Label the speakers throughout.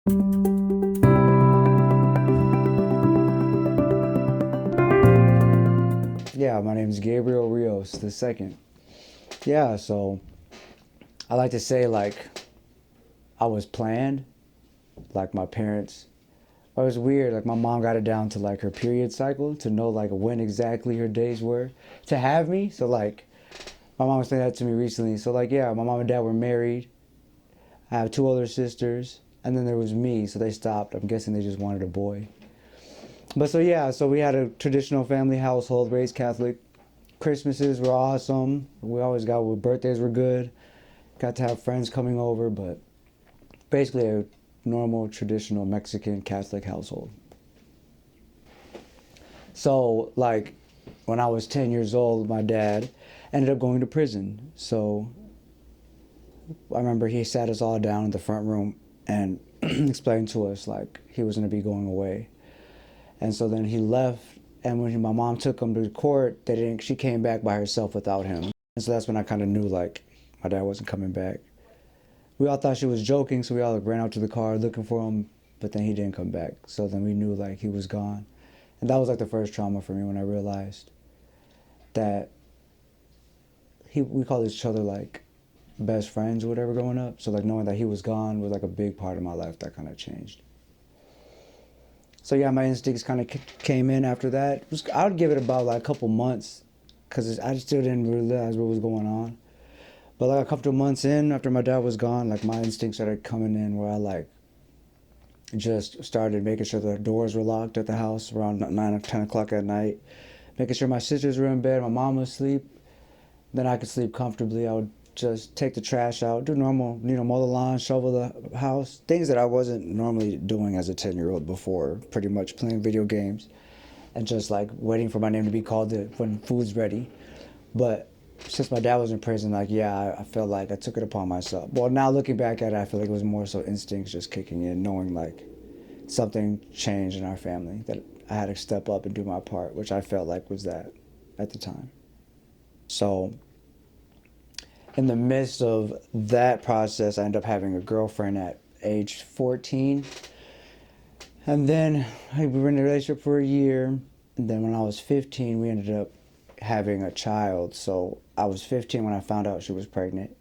Speaker 1: Yeah, my name is Gabriel Rios II. Yeah, so I like to say like I was planned, like my parents. It was weird, like my mom got it down to like her period cycle to know like when exactly her days were to have me. So like my mom was saying that to me recently. So like yeah, my mom and dad were married. I have two older sisters, and then there was me. So they stopped. I'm guessing they just wanted a boy. But so yeah, so we had a traditional family household, raised Catholic. Christmases were awesome. We always got birthdays were good. Got to have friends coming over, but basically a normal traditional Mexican Catholic household. So like when I was 10 years old, my dad ended up going to prison. So I remember he sat us all down in the front room and explained to us like he was going to be going away. And so then he left, and when my mom took him to court, they didn't. She came back by herself without him, and so that's when I kind of knew like my dad wasn't coming back. We all thought she was joking, so we all like, ran out to the car looking for him, but then he didn't come back. So then we knew like he was gone, and that was like the first trauma for me when I realized that we called each other like best friends or whatever growing up. So like knowing that he was gone was like a big part of my life that kind of changed. So yeah, my instincts kind of came in after that. I would give it about like a couple months because I still didn't realize what was going on. But like a couple of months in, after my dad was gone, like my instincts started coming in where I like just started making sure the doors were locked at the house around 9 or 10 o'clock at night, making sure my sisters were in bed, my mom was asleep, then I could sleep comfortably. I would just take the trash out, do normal, mow the lawn, shovel the house, things that I wasn't normally doing as a 10-year-old before, pretty much playing video games and just like waiting for my name to be called when food's ready. But since my dad was in prison, like, yeah, I felt like I took it upon myself. Well, now looking back at it, I feel like it was more so instincts just kicking in, knowing like something changed in our family, that I had to step up and do my part, which I felt like was that at the time. So in the midst of that process, I ended up having a girlfriend at age 14. And then we were in a relationship for a year. And then when I was 15, we ended up having a child. So I was 15 when I found out she was pregnant.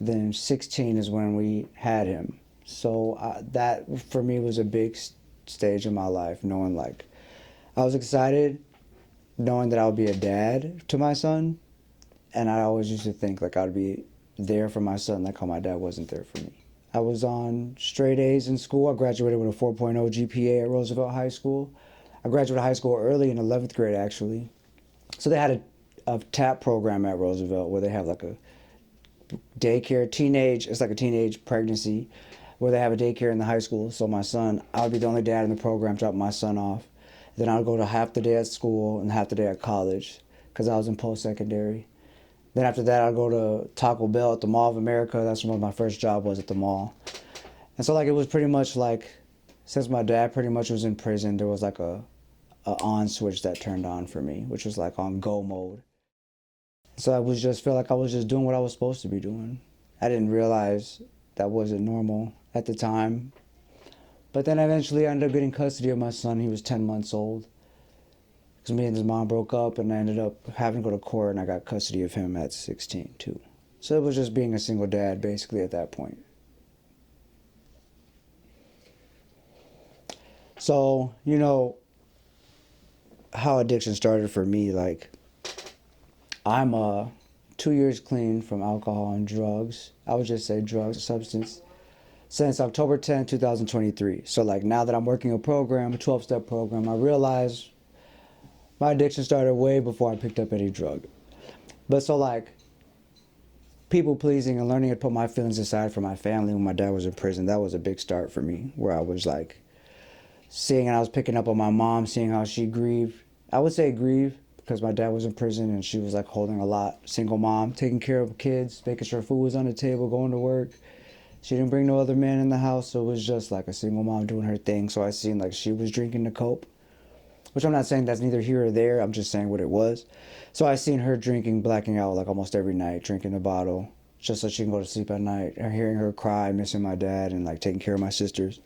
Speaker 1: Then 16 is when we had him. So that for me was a big stage in my life, knowing like I was excited, knowing that I would be a dad to my son. And I always used to think like I'd be there for my son like how my dad wasn't there for me. I was on straight A's in school. I graduated with a 4.0 GPA at Roosevelt High School. I graduated high school early in 11th grade actually. So they had a TAP program at Roosevelt where they have like a daycare, it's like a teenage pregnancy where they have a daycare in the high school. So my son, I would be the only dad in the program, drop my son off. Then I would go to half the day at school and half the day at college because I was in post-secondary. Then after that, I'd go to Taco Bell at the Mall of America. That's when my first job was, at the mall. And so like it was pretty much like, since my dad pretty much was in prison, there was like a on switch that turned on for me, which was like on go mode. So I was just felt like I was just doing what I was supposed to be doing. I didn't realize that wasn't normal at the time. But then eventually I ended up getting custody of my son. He was 10 months old. Because me and his mom broke up, and I ended up having to go to court, and I got custody of him at 16 too. So it was just being a single dad basically at that point. So, how addiction started for me, like I'm 2 years clean from alcohol and drugs. I would just say drugs, substance, since October 10, 2023. So like now that I'm working a program, a 12-step program, I realized my addiction started way before I picked up any drug. But so like people pleasing and learning to put my feelings aside for my family when my dad was in prison, that was a big start for me, where I was like seeing, and I was picking up on my mom, seeing how she grieved. I would say grieve because my dad was in prison and she was like holding a lot. Single mom, taking care of kids, making sure food was on the table, going to work. She didn't bring no other man in the house, so it was just like a single mom doing her thing. So I seen like she was drinking to cope, which I'm not saying that's neither here or there. I'm just saying what it was. So I seen her drinking, blacking out like almost every night, drinking the bottle, just so she can go to sleep at night. Or hearing her cry, missing my dad, and like taking care of my sisters.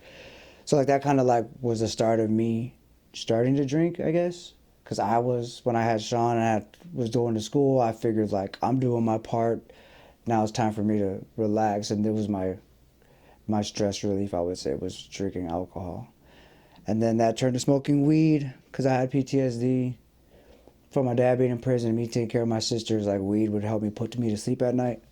Speaker 1: So like that kind of like was the start of me starting to drink, I guess. Because when I had Sean and was doing the school, I figured like I'm doing my part. Now it's time for me to relax. And it was my stress relief, I would say, was drinking alcohol. And then that turned to smoking weed because I had PTSD from my dad being in prison and me taking care of my sisters. Like weed would help me put me to sleep at night.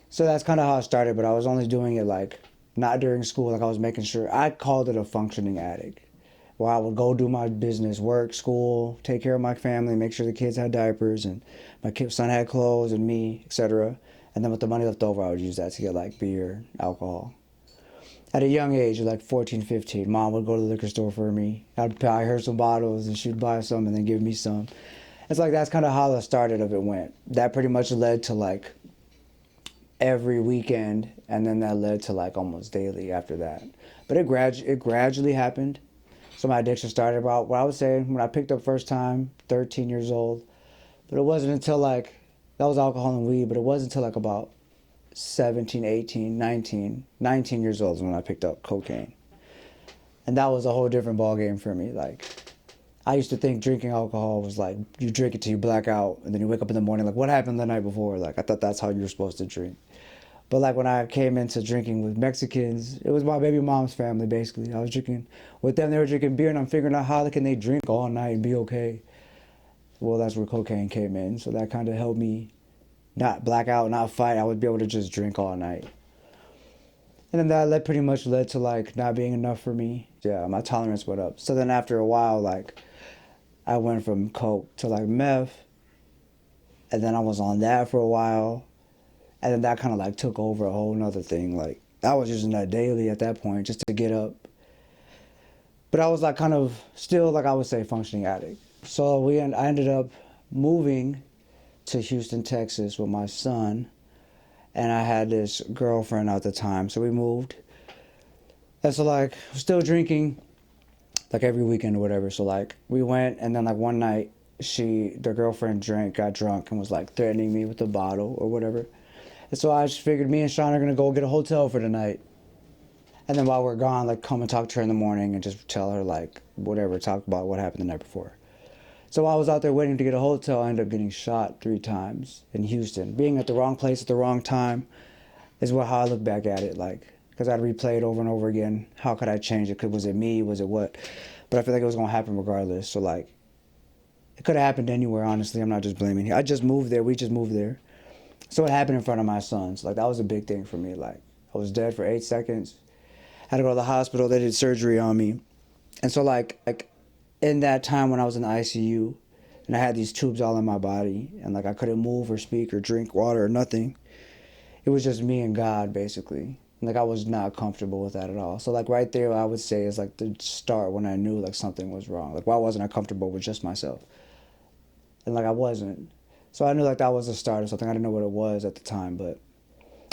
Speaker 1: So that's kind of how it started, but I was only doing it like not during school. Like I was making sure, I called it a functioning addict. Where I would go do my business, work, school, take care of my family, make sure the kids had diapers and my son had clothes and me, etc. And then with the money left over, I would use that to get like beer, alcohol. At a young age, like 14, 15, mom would go to the liquor store for me. I'd buy her some bottles and she'd buy some and then give me some. It's like that's kind of how the started of it went. That pretty much led to like every weekend, and then that led to like almost daily after that. But it gradually happened. So my addiction started about, what I would say, when I picked up first time, 13 years old. But it wasn't until like, that was alcohol and weed, but it wasn't until like about 17, 18, 19 years old is when I picked up cocaine. And that was a whole different ballgame for me. Like, I used to think drinking alcohol was like, you drink it till you black out, and then you wake up in the morning like, what happened the night before? Like, I thought that's how you were supposed to drink. But like when I came into drinking with Mexicans, it was my baby mom's family basically. I was drinking with them, they were drinking beer, and I'm figuring out how can they drink all night and be okay. Well, that's where cocaine came in. So that kind of helped me not black out, not fight. I would be able to just drink all night. And then that pretty much led to like not being enough for me. Yeah, my tolerance went up. So then after a while, like I went from coke to like meth. And then I was on that for a while. And then that kind of like took over a whole nother thing. Like I was using that daily at that point just to get up. But I was like kind of still like I would say functioning addict. So I ended up moving to Houston, Texas with my son. And I had this girlfriend at the time. So we moved. And so like still drinking like every weekend or whatever. So like we went, and then like one night the girlfriend got drunk and was like threatening me with a bottle or whatever. And so I just figured me and Sean are going to go get a hotel for the night. And then while we're gone, like come and talk to her in the morning and just tell her like whatever, talk about what happened the night before. So while I was out there waiting to get a hotel, I ended up getting shot 3 times in Houston. Being at the wrong place at the wrong time is how I look back at it. Like, because I'd replay it over and over again. How could I change it? Was it me? Was it what? But I feel like it was going to happen regardless. So like, it could have happened anywhere, honestly. I'm not just blaming him. I just moved there. We just moved there. So it happened in front of my sons. Like, that was a big thing for me. Like, I was dead for 8 seconds. Had to go to the hospital. They did surgery on me. And so, like in that time when I was in the ICU, and I had these tubes all in my body, and, like, I couldn't move or speak or drink water or nothing. It was just me and God, basically. Like, I was not comfortable with that at all. So, like, right there, I would say is, like, the start when I knew, like, something was wrong. Like, why wasn't I comfortable with just myself? And, like, I wasn't. So I knew like that was the start of something. I didn't know what it was at the time, but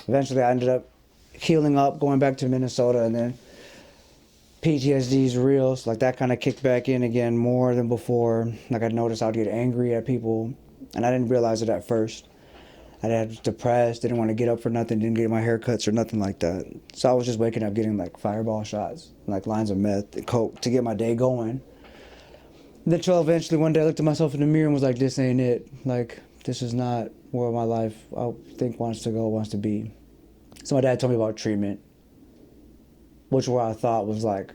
Speaker 1: eventually I ended up healing up, going back to Minnesota, and then PTSD's real. So like that kind of kicked back in again more than before. Like I noticed I'd get angry at people, and I didn't realize it at first. I was depressed, didn't want to get up for nothing, didn't get my haircuts or nothing like that. So I was just waking up getting like fireball shots, like lines of meth and coke to get my day going. And then eventually one day I looked at myself in the mirror and was like, this ain't it. Like, this is not where my life, I think, wants to be. So my dad told me about treatment, which I thought was like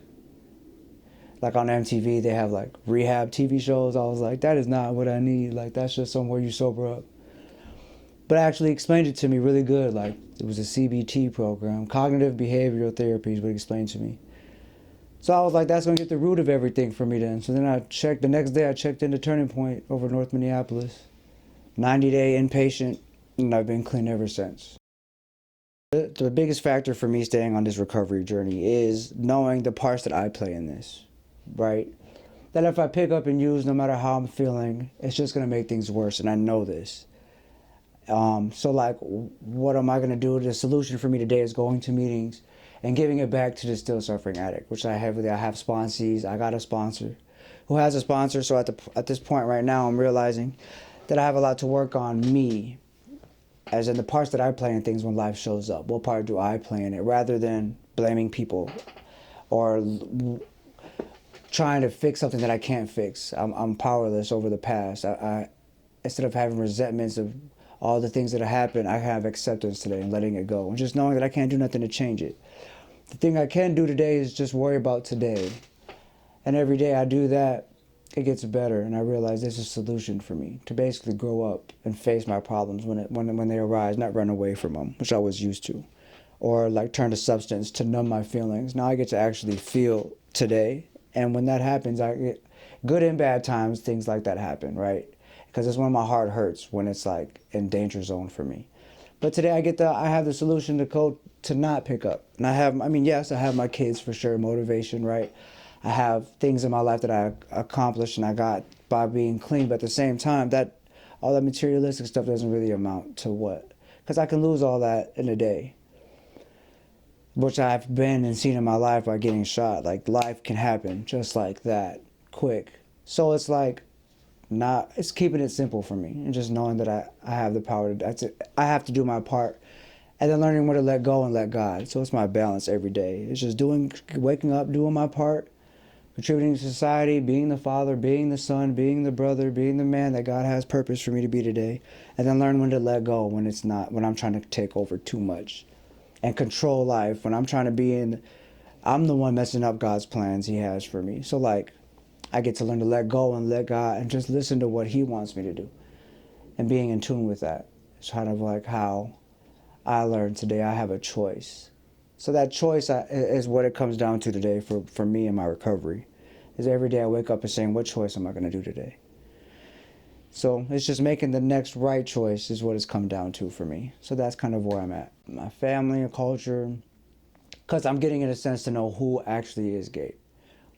Speaker 1: on MTV, they have like rehab TV shows. I was like, that is not what I need. Like, that's just somewhere you sober up. But actually explained it to me really good. Like, it was a CBT program, cognitive behavioral therapy is what he explained to me. So I was like, that's going to get the root of everything for me then. So then the next day I checked into Turning Point over North Minneapolis. 90-day inpatient, and I've been clean ever since. The biggest factor for me staying on this recovery journey is knowing the parts that I play in this, right? That if I pick up and use, no matter how I'm feeling, it's just going to make things worse, and I know this. So like, what am I going to do? The solution for me today is going to meetings and giving it back to the still suffering addict, which I have sponsees. I got a sponsor who has a sponsor. So at this point right now, I'm realizing that I have a lot to work on me. as in the parts that I play in things when life shows up. What part do I play in it, rather than blaming people or trying to fix something that I can't fix. I'm powerless over the past. I instead of having resentments of all the things that have happened, I have acceptance today and letting it go, and just knowing that I can't do nothing to change it. The thing I can do today is just worry about today, and every day I do that, it gets better, and I realize there's a solution for me to basically grow up and face my problems when they arise, not run away from them, which I was used to, or like turn to substance to numb my feelings. Now I get to actually feel today, and when that happens, I get good and bad times. Things like that happen, right? Because it's when my heart hurts, when it's like in danger zone for me. But today I have the solution to code to not pick up. And yes, I have my kids for sure, motivation, right? I have things in my life that I accomplished and I got by being clean, but at the same time, that all that materialistic stuff doesn't really amount to what? Because I can lose all that in a day, which I've been and seen in my life by getting shot. Like, life can happen just like that, quick. So it's like, it's keeping it simple for me, and just knowing that I have the power I have to do my part, and then learning when to let go and let God. So it's my balance every day. It's just waking up, doing my part, contributing to society, being the father, being the son, being the brother, being the man that God has purpose for me to be today, and then learn when to let go when I'm trying to take over too much and control life, when I'm trying to I'm the one messing up God's plans he has for me. So like, I get to learn to let go and let God and just listen to what he wants me to do, and being in tune with that. It's kind of like how I learned today I have a choice. So that choice is what it comes down to today for me in my recovery. Is every day I wake up and saying, what choice am I going to do today? So it's just making the next right choice is what it's come down to for me. So that's kind of where I'm at. My family and culture, because I'm getting in a sense to know who actually is Gabe.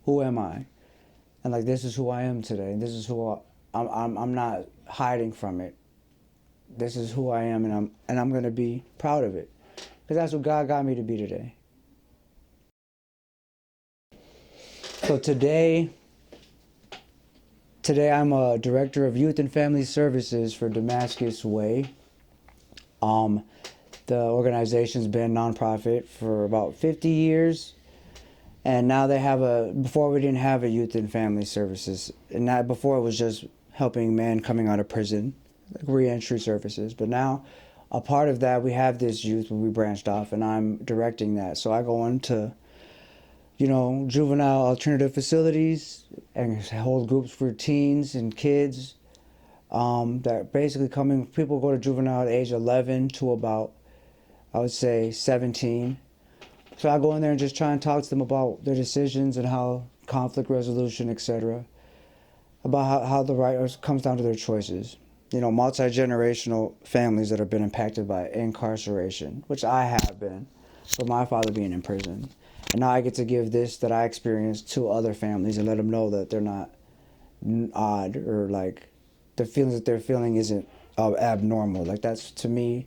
Speaker 1: Who am I? And like, this is who I am today. This is I'm not hiding from it. This is who I am, and I'm going to be proud of it, because that's what God got me to be today. So today I'm a director of youth and family services for Damascus Way. The organization's been nonprofit for about 50 years. And now they before we didn't have a youth and family services. And before it was just helping men coming out of prison, like re-entry services. But now, a part of that, we have this youth when we branched off, and I'm directing that. So I go into, juvenile alternative facilities and hold groups for teens and kids that basically people go to juvenile at age 11 to about, I would say, 17. So I go in there and just try and talk to them about their decisions and how conflict resolution, etc. About how the right comes down to their choices. Multi-generational families that have been impacted by incarceration, which I have been, with my father being in prison. And now I get to give this that I experienced to other families and let them know that they're not odd, or like the feelings that they're feeling isn't abnormal. Like, that's, to me,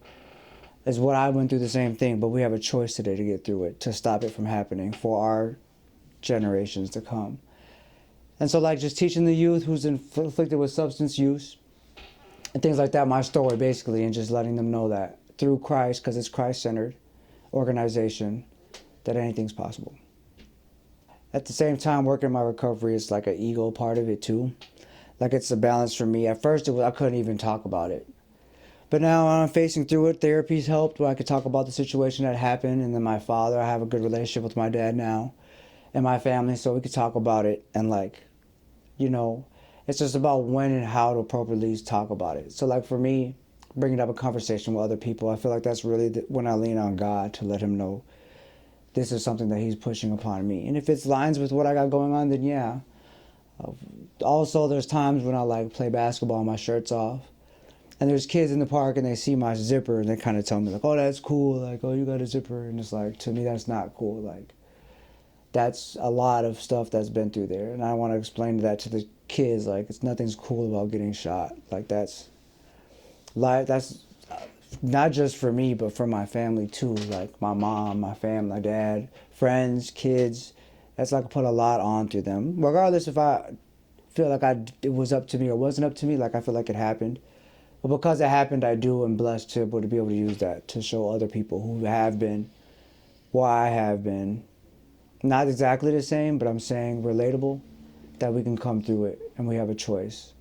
Speaker 1: is what I went through the same thing, but we have a choice today to get through it, to stop it from happening for our generations to come. And so, like, just teaching the youth who's afflicted with substance use and things like that, my story basically, and just letting them know that through Christ, because it's Christ-centered organization, that anything's possible. At the same time, working my recovery is like an ego part of it too. Like, it's a balance for me. At first, I couldn't even talk about it. But now I'm facing through it. Therapy's helped, where I could talk about the situation that happened. And then my father, I have a good relationship with my dad now and my family, so we could talk about it. And it's just about when and how to appropriately talk about it. So like, for me, bringing up a conversation with other people, I feel like that's really when I lean on God to let him know this is something that he's pushing upon me. And if it lines with what I got going on, then yeah. Also, there's times when I play basketball and my shirt's off. And there's kids in the park and they see my zipper and they kind of tell me, like, oh, that's cool. Like, oh, you got a zipper. And it's like, to me, that's not cool. Like, that's a lot of stuff that's been through there. And I want to explain that to the kids. Like, nothing's cool about getting shot. Like, that's not just for me, but for my family too. Like, my mom, my family, my dad, friends, kids. That's like, put a lot on through them. Regardless if I feel like it was up to me or wasn't up to me, like, I feel like it happened. But because it happened, I do am blessed to be able to use that to show other people who have been where I have been. Not exactly the same, but I'm saying relatable, that we can come through it and we have a choice.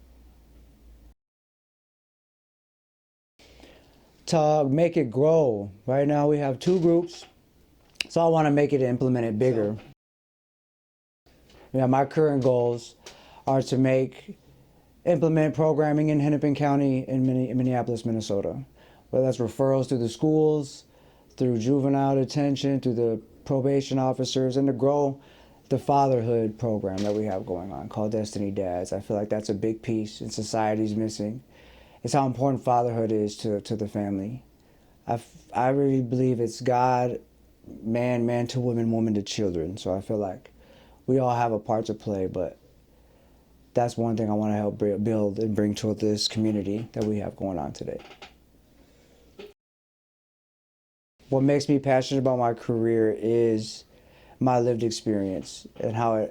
Speaker 1: To make it grow, right now we have 2 groups, so I want to make it and implement it bigger. Yeah, my current goals are to implement programming in Hennepin County in Minneapolis, Minnesota. Whether that's referrals through the schools, through juvenile detention, through the probation officers, and to grow the fatherhood program that we have going on called Destiny Dads. I feel like that's a big piece and society's missing. It's how important fatherhood is to the family. I really believe it's God, man, man to woman, woman to children. So I feel like we all have a part to play, but that's one thing I want to help build and bring to this community that we have going on today. What makes me passionate about my career is my lived experience and how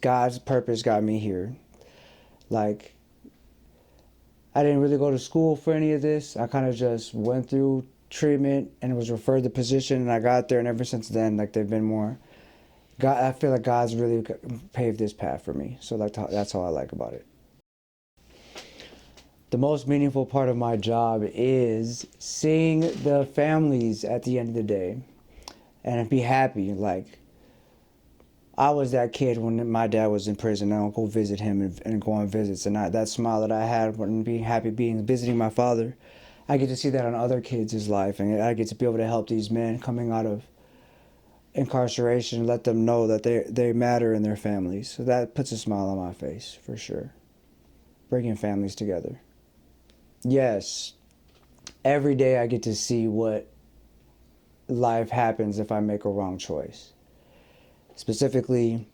Speaker 1: God's purpose got me here. Like, I didn't really go to school for any of this. I kind of just went through treatment and was referred the position, and I got there, and ever since then, like, they've been more. God, I feel like God's really paved this path for me. So like that's how I like about it. The most meaningful part of my job is seeing the families at the end of the day and be happy. Like, I was that kid when my dad was in prison. I'll go visit him and go on visits, and that smile that I had when being happy visiting my father, I get to see that on other kids' life, and I get to be able to help these men coming out of incarceration, let them know that they matter in their families. So that puts a smile on my face for sure. Bringing families together. Yes, every day I get to see what life happens if I make a wrong choice. Specifically,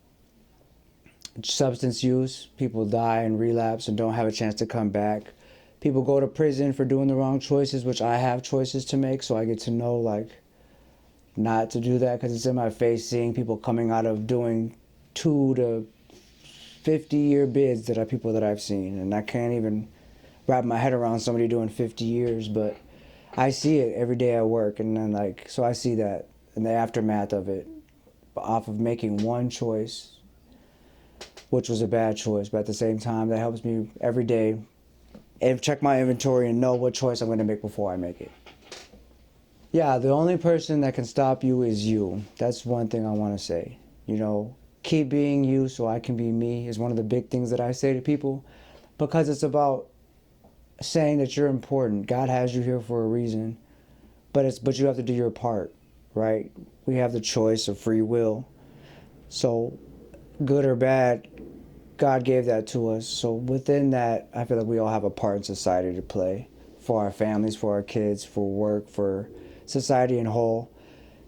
Speaker 1: substance use. People die and relapse and don't have a chance to come back. People go to prison for doing the wrong choices, which I have choices to make, so I get to know, like, not to do that, because it's in my face seeing people coming out of doing 2 to 50-year bids that are people that I've seen, and I can't even wrap my head around somebody doing 50 years, but I see it every day at work, and then, like, so I see that in the aftermath of it, off of making one choice, which was a bad choice, but at the same time, that helps me every day and check my inventory and know what choice I'm going to make before I make it. Yeah, the only person that can stop you is you. That's one thing I want to say. You know, keep being you so I can be me is one of the big things that I say to people, because it's about saying that you're important. God has you here for a reason, but you have to do your part, right? We have the choice of free will. So, good or bad, God gave that to us. So within that, I feel like we all have a part in society to play, for our families, for our kids, for work, for society in whole,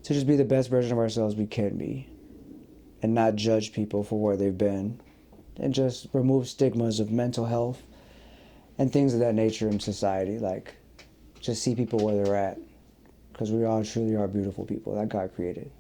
Speaker 1: to just be the best version of ourselves we can be and not judge people for where they've been, and just remove stigmas of mental health and things of that nature in society. Like, just see people where they're at, because we all truly are beautiful people that God created.